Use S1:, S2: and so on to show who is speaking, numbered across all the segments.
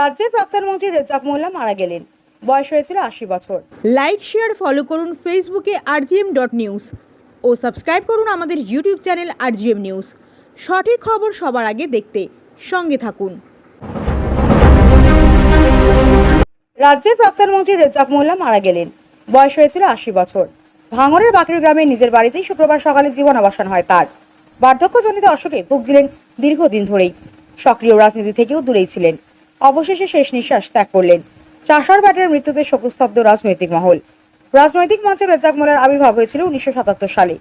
S1: রাজ্যের প্রাক্তন মন্ত্রী রেজাক মোল্লা মারা গেলেন। বয়স হয়েছিল ৮০ বছর। লাইক শেয়ার ফলো করুন ফেসবুকে rgm.news ও সাবস্ক্রাইব করুন আমাদের ইউটিউব চ্যানেল rgm নিউজ। সঠিক খবর সবার আগে দেখতে সঙ্গে থাকুন। রাজ্যের প্রাক্তন মন্ত্রী রেজাক মোল্লা মারা গেলেন। বয়স হয়েছিল ৮০ বছর। ভাঙড়ের বাকরি গ্রামে নিজের বাড়িতেই শুক্রবার সকালে জীবনাবসান হয় তার। বার্ধক্যজনিত অসুখে ভুগছিলেন দীর্ঘদিন ধরেই। সক্রিয় রাজনীতি থেকেও দূরেই ছিলেন। অবশেষে শেষ নিঃশ্বাস ত্যাগ করলেন। চাষার ব্যাটের মৃত্যুতে শোকস্তব্ধ রাজনৈতিক মহল। রাজনৈতিক মঞ্চে রেজাক মোল্লার আবির্ভাব হয়েছিল ১৯৭৭ সালে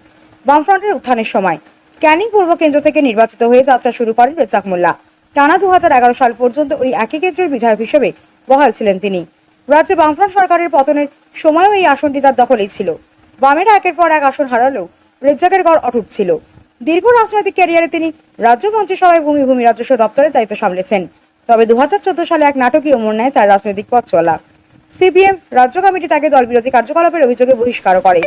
S1: বামফ্রন্টের উত্থানের সময়। ক্যানিং পূর্ব কেন্দ্র থেকে নির্বাচিত হয়ে যাত্রা শুরু করেন রেজাক মোল্লা। টানা ২০১১ সাল পর্যন্ত ওই একই কেন্দ্রের বিধায়ক হিসেবে বহাল ছিলেন তিনি। রাজ্যে বামফ্রন্ট সরকারের পতনের সময়ও এই আসনটি তার দখলেই ছিল। বামেরা একের পর এক আসন হারালেও রেজাকের গড় অটুট ছিল। দীর্ঘ রাজনৈতিক ক্যারিয়ারে তিনি রাজ্য মন্ত্রিসভায় ভূমি রাজস্ব দপ্তরের দায়িত্ব সামলেছেন। তবে ২০১৪ সালে এক নাটকীয় মোড় নেয় তার রাজনৈতিক পথ চলা। সিপিএম রাজ্য কমিটি তাকে দলবিরোধী কার্যকলাপের অভিযোগে বহিষ্কার করে।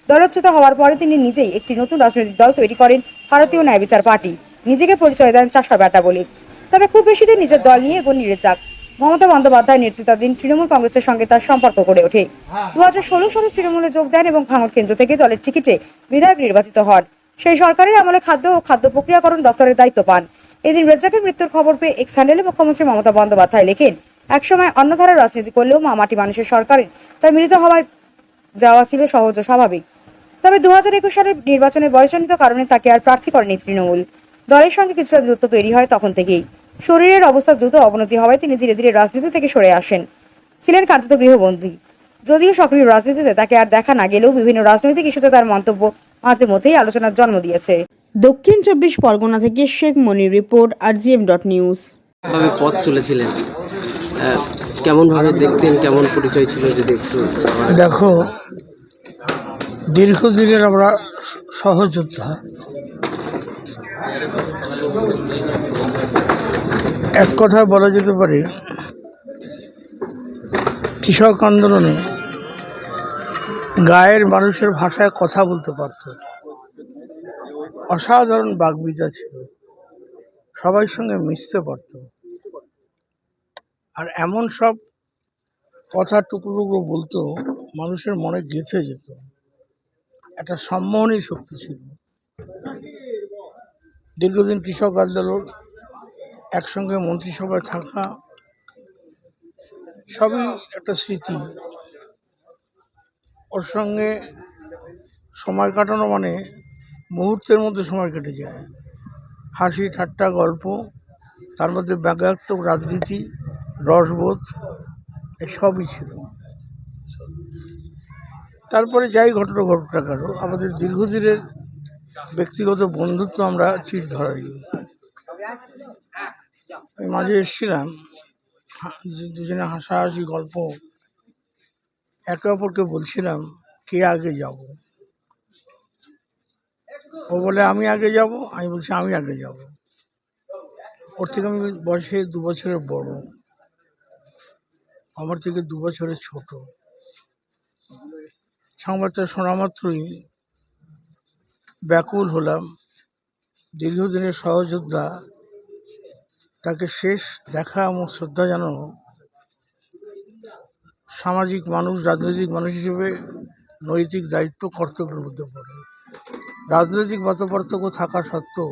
S1: দলচ্যুত হওয়ার পরে তিনি নিজেই একটি নতুন রাজনৈতিক দল তৈরি করেন, ভারতীয় ন্যায় বিচার পার্টি। নিজেকে পরিচয় দেন চাষার ব্যাটা বলে। তবে খুব বেশি দিন নিজের দল নিয়ে এগোননি রেজাক। মমতা বন্দ্যোপাধ্যায়ের নেতৃত্বাধীন তৃণমূল কংগ্রেসের সঙ্গে তার সম্পর্ক গড়ে ওঠে। ২০১৬ সালে তৃণমূলে যোগ দেন এবং ভাঙড় কেন্দ্র থেকে দলের টিকিটে বিধায়ক নির্বাচিত হন। সেই সরকারের আমলে খাদ্য ও খাদ্য প্রক্রিয়াকরণ দপ্তরের দায়িত্ব পান। এদিন রেজাকের মৃত্যুর খবর পেয়ে এক্স হ্যান্ডেলে মুখ্যমন্ত্রী মমতা বন্দ্যোপাধ্যায় লেখেন, একসময় অন্য ধারার রাজনীতি করলেও মাটি মানুষের সরকারের তার মিলিত হওয়ায় যাওয়া ছিল সহজ ও স্বাভাবিক। তবে ২০২১ সালের নির্বাচনে বয়সজনিত কারণে তাকে আর প্রার্থী করেনি তৃণমূল। দলের সঙ্গে কিছুটা দূরত্ব তৈরি হয় তখন থেকেই। শরীরের অবস্থা দ্রুত অবনতি হওয়ায় তিনি ধীরে ধীরে রাজনীতি থেকে সরে আসেন। ছিলেন কার্যত গৃহবন্দী। যদিও সক্রিয় রাজনীতিতে তাকে আর দেখা না গেলেও বিভিন্ন রাজনৈতিক ইস্যুতে তার মন্তব্য মাঝে মধ্যেই আলোচনার জন্ম দিয়েছে। দক্ষিণ ২৪ পরগনা থেকে শেখ মনির রিপোর্ট rgm.news।
S2: পথ চলেছিলেন, কেমন ভাবে দেখতেন, কেমন পরিচয় ছিল যদি একটু।
S3: দেখো, দীর্ঘদিনের আমরা সহযোদ্ধা। এক কথায় বলা যেতে পারে কৃষক আন্দোলনে গায়ের মানুষের ভাষায় কথা বলতে পারত। অসাধারণ বাগ্মিতা ছিল, সবার সঙ্গে মিশতে পারত। আর এমন সব কথা টুকরো টুকরো বলতো, মানুষের মনে গেঁথে যেত। একটা সম্মোহনী শক্তি ছিল। দীর্ঘদিন কৃষক আন্দোলন, একসঙ্গে মন্ত্রিসভায় থাকা, সবই একটা স্মৃতি। ওর সঙ্গে সময় কাটানো মানে মুহূর্তের মধ্যে সময় কেটে যায়। হাসি ঠাট্টা গল্প, তার মধ্যে ব্যঙ্গাত্মক রাজনীতি, রসবোধ, এসবই ছিল। তারপরে যাই ঘটনা ঘটুক না কেন, আমাদের দীর্ঘদিনের ব্যক্তিগত বন্ধুত্ব আমরা চির ধরাইনি। আমি মাঝে এসেছিলাম, দুজনে হাসাহাসি গল্প, একে অপরকে বলছিলাম কে আগে যাব। ও বলে আমি আগে যাব, আমি বলছি আমি আগে যাব। ওর থেকে আমি বয়সে ২ বছরের বড়, আমার থেকে ২ বছরের ছোট। সংবাদটা শোনা মাত্রই ব্যাকুল হলাম। দীর্ঘদিনের সহযোদ্ধা, তাকে শেষ দেখা এবং শ্রদ্ধা জানানো সামাজিক মানুষ, রাজনৈতিক মানুষ হিসেবে নৈতিক দায়িত্ব, কর্তব্যের মধ্যে পড়ে। রাজনৈতিক মতপার্থক্য থাকা সত্ত্বেও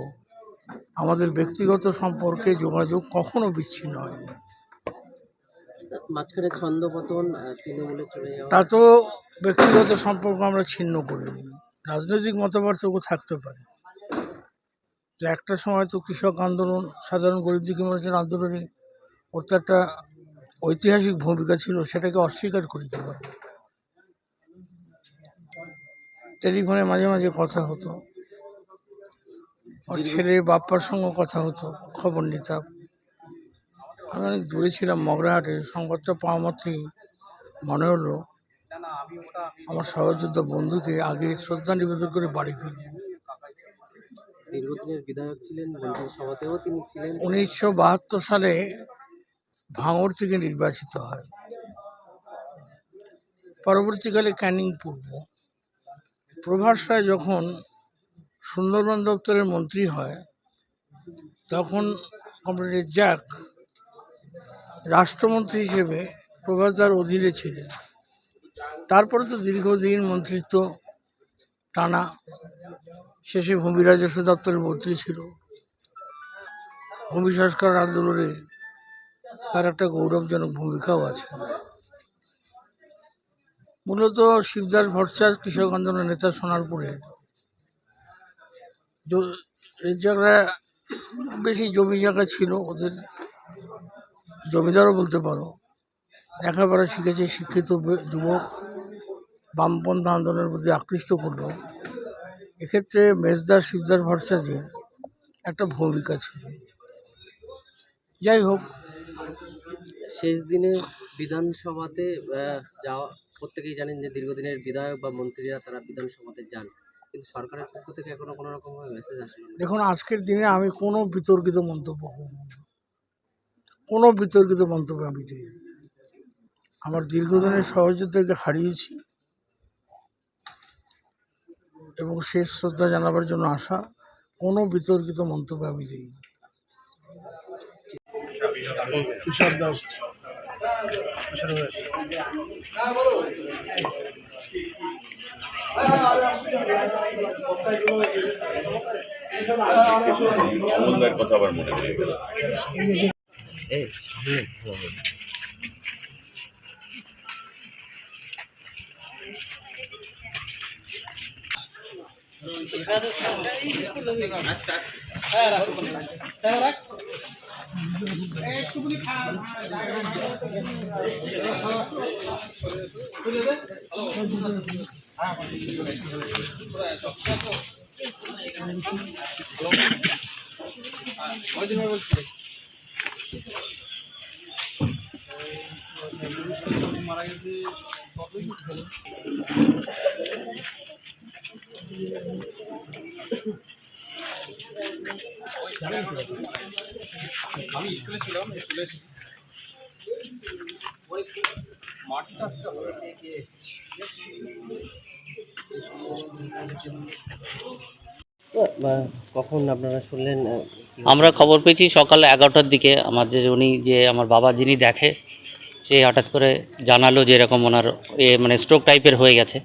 S3: আমাদের ব্যক্তিগত সম্পর্কে যোগাযোগ কখনো বিচ্ছিন্ন হয়নি।
S2: মাঝখানে ছন্দপতন, তৃণমূলে চলে যাওয়া,
S3: তা তো ব্যক্তিগত সম্পর্ক আমরা ছিন্ন করিনি। রাজনৈতিক মতপার্থক্য থাকতে পারে। যে একটা সময় তো কৃষক আন্দোলন, সাধারণ গরিব দুঃখী মানুষের আন্দোলনে ওর তো একটা ঐতিহাসিক ভূমিকা ছিল, সেটাকে অস্বীকার করতে পারে। টেলিফোনে মাঝে মাঝে কথা হতো, ওর ছেলে বাপ্পার সঙ্গে কথা হতো, খবর নিতাম। আমি অনেক দূরে ছিলাম, মগরাহাটে। সংবাদটা পাওয়া মাত্রই মনে হলো আমার সহযোদ্ধা বন্ধুকে আগে শ্রদ্ধা নিবেদন করে বাড়ি ফিরব।
S2: দীর্ঘদিনের বিধায়ক ছিলেন, মন্ত্রিসভাতেও তিনি ছিলেন।
S3: ১৯৭২ সালে ভাঙড় থেকে নির্বাচিত হয়। পরবর্তীকালে ক্যানিং পূর্ব। প্রভাস রায় যখন সুন্দরবন দপ্তরের মন্ত্রী হয়, তখন কমরেড রেজাক রাষ্ট্রমন্ত্রী হিসেবে প্রভাতার অধীনে ছিলেন। তারপরে তো দীর্ঘদিন মন্ত্রিত্ব টানা, শেষে ভূমি রাজস্ব দপ্তরের মন্ত্রী ছিল। ভূমি সংস্কার আন্দোলনে তার একটা গৌরবজনক ভূমিকাও আছে। মূলত শিবদাস ভট্টাচার্য কৃষক আন্দোলনের নেতা সোনারপুরের রেজ্জাকরা বেশি জমি জায়গা ছিল, ওদের জমিদারও বলতে পারো। লেখাপড়া শিখেছে, শিক্ষিত যুবক, বামপন্থা আন্দোলনের প্রতি আকৃষ্ট করলো। এক্ষেত্রে মেজদার শিবদাস ভট্টাচার্যের একটা ভূমিকা ছিল। যাই হোক,
S2: শেষ দিনে বিধানসভাতে যাওয়া, প্রত্যেকেই জানেন যে দীর্ঘদিনের বিধায়ক বা মন্ত্রীরা তারা বিধানসভাতে যান, কিন্তু সরকারের পক্ষ থেকে এখনো কোনো রকমভাবে মেসেজ আসলো না।
S3: দেখুন, আজকের দিনে আমি কোনো বিতর্কিত মন্তব্য করব না, কোনো বিতর্কিত মন্তব্য আমি নেই। আমার দীর্ঘদিনের সহযোদ্ধাকে হারিয়েছি এবং শেষ শ্রদ্ধা জানাবার জন্য আসা, কোনো বিতর্কিত মন্তব্য আমি নেই। তুষার দাস।
S4: কথা আবার মনে হয়ে গেল।
S5: আমি স্কুলে ছিলাম, স্কুলে মাঠটা
S2: কখন আপনারা শুনলেন?
S6: আমরা খবর পেয়েছি সকাল 11টার দিকে। আমার বাবা যিনি দেখে, সে হঠাৎ করে জানালো যে এরকম ওনার মানে স্ট্রোক টাইপের হয়ে গেছে।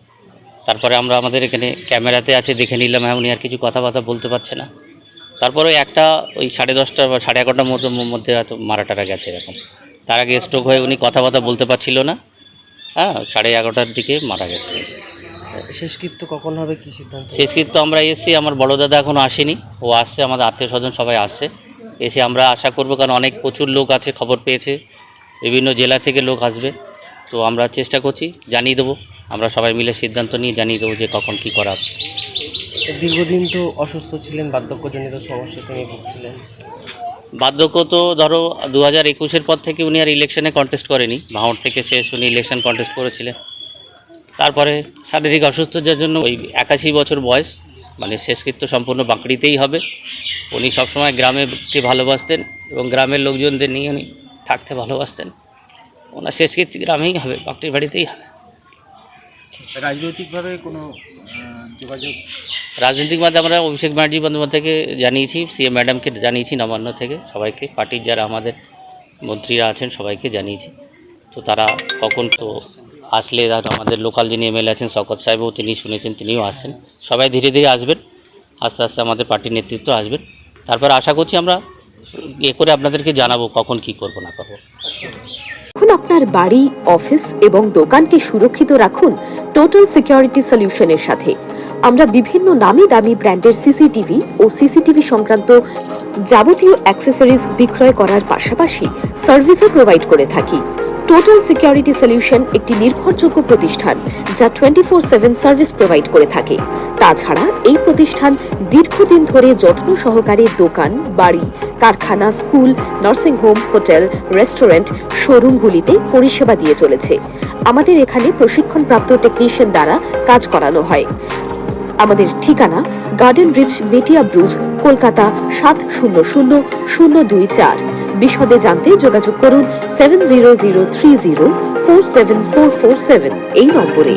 S6: তারপরে আমরা আমাদের এখানে ক্যামেরাতে আছে দেখে নিলাম, হ্যাঁ উনি আর কিছু কথাবার্তা বলতে পারছে না। তারপরে ওই 10:30 বা 11:30 মধ্যে হয়তো মারা টারা গেছে এরকম। তার আগে স্ট্রোক হয়ে উনি কথাবার্তা বলতে পারছিল না, 11:30টার দিকে মারা গেছে।
S2: শেষকৃত্য কখন হবে, কি সিদ্ধান্ত?
S6: শেষকৃত্য আমরা এসেছি, আমার বড় দাদা এখনও আসেনি, ও আসছে, আমাদের আত্মীয় স্বজন সবাই আসছে। এসে আমরা আশা করব, কারণ প্রচুর লোক আছে, খবর পেয়েছে, বিভিন্ন জেলা থেকে লোক আসবে। তো আমরা চেষ্টা করছি, জানিয়ে দেবো, আমরা সবাই মিলে সিদ্ধান্ত নিয়ে জানিয়ে দেবো যে কখন কী করা।
S2: দীর্ঘদিন তো অসুস্থ ছিলেন, বার্ধক্যজনিত সমস্যা তিনি ভুগছিলেন।
S6: বার্ধক্য তো ধরো 2021-এর পর থেকে উনি আর ইলেকশনে কন্টেস্ট করেনি। ভাঙড় থেকে শেষ উনি ইলেকশন কন্টেস্ট করেছিলেন। তারপরে শারীরিক অসুস্থতার জন্য ওই 81 বছর বয়স, মানে শেষকৃত্য সম্পূর্ণ বাঁকড়িতেই হবে। উনি সবসময় গ্রামেকে ভালোবাসতেন এবং গ্রামের লোকজনদের নিয়ে উনি থাকতে ভালোবাসতেন। ওনার শেষকৃত্য গ্রামেই হবে, বাঁকড়ির বাড়িতেই হবে।
S2: রাজনৈতিকভাবে কোনো যোগাযোগ?
S6: রাজনৈতিকভাবে আমরা অভিষেক ব্যানার্জি বন্দ্যোপাধ্যায়কে জানিয়েছি, সিএম ম্যাডামকে জানিয়েছি, নবান্ন থেকে সবাইকে, পার্টির যারা আমাদের মন্ত্রীরা আছেন সবাইকে জানিয়েছি। তো তারা কখন তো আসলে, আমাদের লোকাল যিনি এমএলএ আছেন শওকত সাহেবও তিনি শুনেছেন, তিনিও আসছেন। সবাই ধীরে ধীরে আসবেন, আস্তে আস্তে আমাদের পার্টির নেতৃত্ব আসবেন। তারপর আশা করছি আমরা করে আপনাদেরকে জানাবো কখন কি করব না করব।
S7: এখন আপনার বাড়ি, অফিস এবং দোকানকে সুরক্ষিত রাখুন টোটাল সিকিউরিটি সলিউশনের সাথে। আমরা বিভিন্ন নামি দামি ব্র্যান্ডের সিসিটিভি ও সিসিটিভি সংক্রান্ত যাবতীয় অ্যাক্সেসরিজ বিক্রয় করার পাশাপাশি সার্ভিসও প্রোভাইড করে থাকি। টোটাল সিকিউরিটি সলিউশন একটি নির্ভরযোগ্য প্রতিষ্ঠান যা 24/7 সার্ভিস প্রোভাইড করে থাকে। তাছাড়া এই প্রতিষ্ঠান দীর্ঘদিন ধরে যত্ন সহকারে দোকান, বাড়ি, কারখানা, school, nursing home, hotel, restaurant, শোরুমগুলিতে পরিষেবা দিয়ে চলেছে। আমাদের এখানে প্রশিক্ষণপ্রাপ্ত টেকনিশিয়ান দ্বারা কাজ করানো হয়। আমাদের ঠিকানা গার্ডেন রিচ, মেটিয়া ব্রুজ, কলকাতা 700024। বিশদে জানতে যোগাযোগ করুন 7003047447 এই নম্বরে।